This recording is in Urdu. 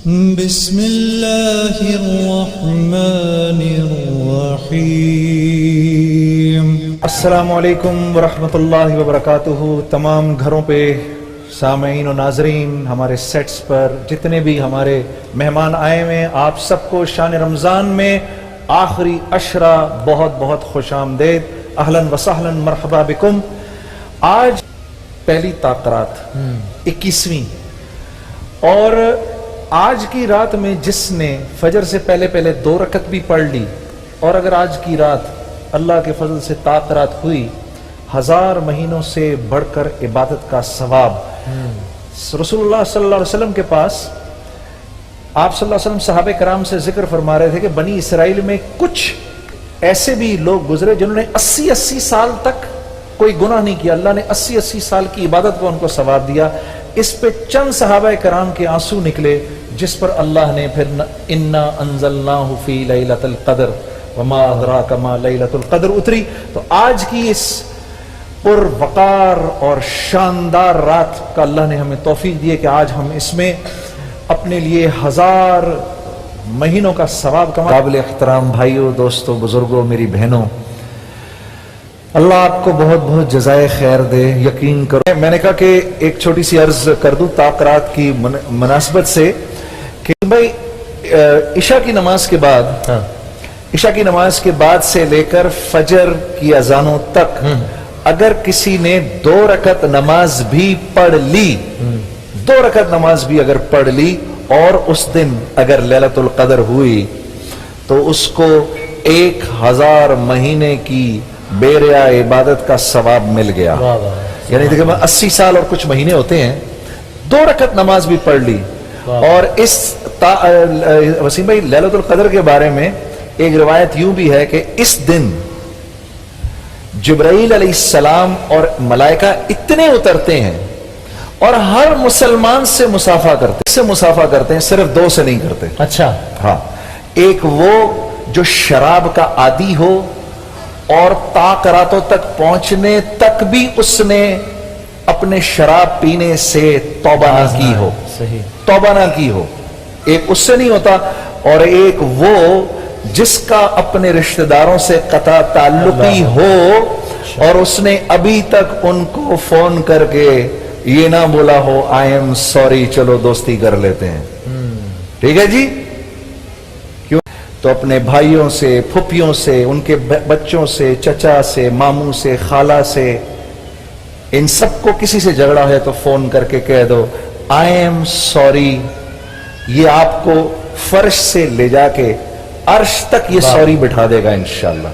بسم اللہ الرحمن الرحیم۔ السلام علیکم ورحمۃ اللہ وبرکاتہ۔ تمام گھروں پہ سامعین و ناظرین، ہمارے سیٹس پر جتنے بھی ہمارے مہمان آئے ہوئے ہیں، آپ سب کو شان رمضان میں آخری عشرہ بہت بہت خوش آمدید، اہلاً وسہلاً، مرحبا بکم۔ آج پہلی تاقرات 21ویں، اور آج کی رات میں جس نے فجر سے پہلے 2 رکعت بھی پڑھ لی، اور اگر آج کی رات اللہ کے فضل سے تاقرات ہوئی، 1000 مہینوں سے بڑھ کر عبادت کا ثواب۔ رسول اللہ صلی اللہ علیہ وسلم کے پاس آپ صلی اللہ علیہ وسلم صحابہ کرام سے ذکر فرما رہے تھے کہ بنی اسرائیل میں کچھ ایسے بھی لوگ گزرے جنہوں نے 80 سال تک کوئی گناہ نہیں کیا، اللہ نے 80 سال کی عبادت کو ان کو ثواب دیا۔ اس پہ چند صحابہ کرام کے آنسو نکلے، جس پر اللہ نے پھر انا انزلناہ فی لیلۃ القدر وما ادراک ما لیلۃ القدر اتری۔ تو آج کی اس پر وقار اور شاندار رات کا اللہ نے ہمیں توفیق دی کہ آج ہم اس میں اپنے لیے 1000 مہینوں کا ثواب کما۔ قابل احترام بھائیوں، دوستوں، بزرگوں، میری بہنوں، اللہ آپ کو بہت بہت جزائے خیر دے۔ یقین کرو، میں نے کہا کہ ایک چھوٹی سی عرض کر دوں تاقرات کی مناسبت سے کہ بھائی عشاء کی نماز کے بعد سے لے کر فجر کی اذانوں تک اگر کسی نے 2 رکعت نماز بھی پڑھ لی، 2 رکعت نماز بھی اگر پڑھ لی، اور اس دن اگر لیلۃ القدر ہوئی، تو اس کو 1000 مہینے کی بے ریا عبادت کا ثواب مل گیا۔ یعنی دیکھیں 80 سال اور کچھ مہینے ہوتے ہیں، 2 رکعت نماز بھی پڑھ لی۔ اور اس وسیم بھائی، لیلۃ القدر کے بارے میں ایک روایت یوں بھی ہے کہ اس دن جبرائیل علیہ السلام اور ملائکہ اتنے اترتے ہیں اور ہر مسلمان سے مصافحہ کرتے ہیں، صرف 2 سے نہیں کرتے۔ اچھا، ہاں، ایک وہ جو شراب کا عادی ہو اور تاقراتوں تک پہنچنے تک بھی اس نے اپنے شراب پینے سے توبہ نہ کی ہو، ایک اس سے نہیں ہوتا، اور ایک وہ جس کا اپنے رشتہ داروں سے قطع تعلقی ہو اور اس نے ابھی تک ان کو فون کر کے یہ نہ بولا ہو آئی ایم سوری، چلو دوستی کر لیتے ہیں، ٹھیک ہے جی۔ کیوں؟ تو اپنے بھائیوں سے، پھپھیوں سے، ان کے بچوں سے، چچا سے، ماموں سے، خالہ سے، ان سب کو کسی سے جھگڑا ہے تو فون کر کے کہہ دو آئی ایم سوری۔ یہ آپ کو فرش سے لے جا کے عرش تک یہ سوری بٹھا دے گا انشاءاللہ۔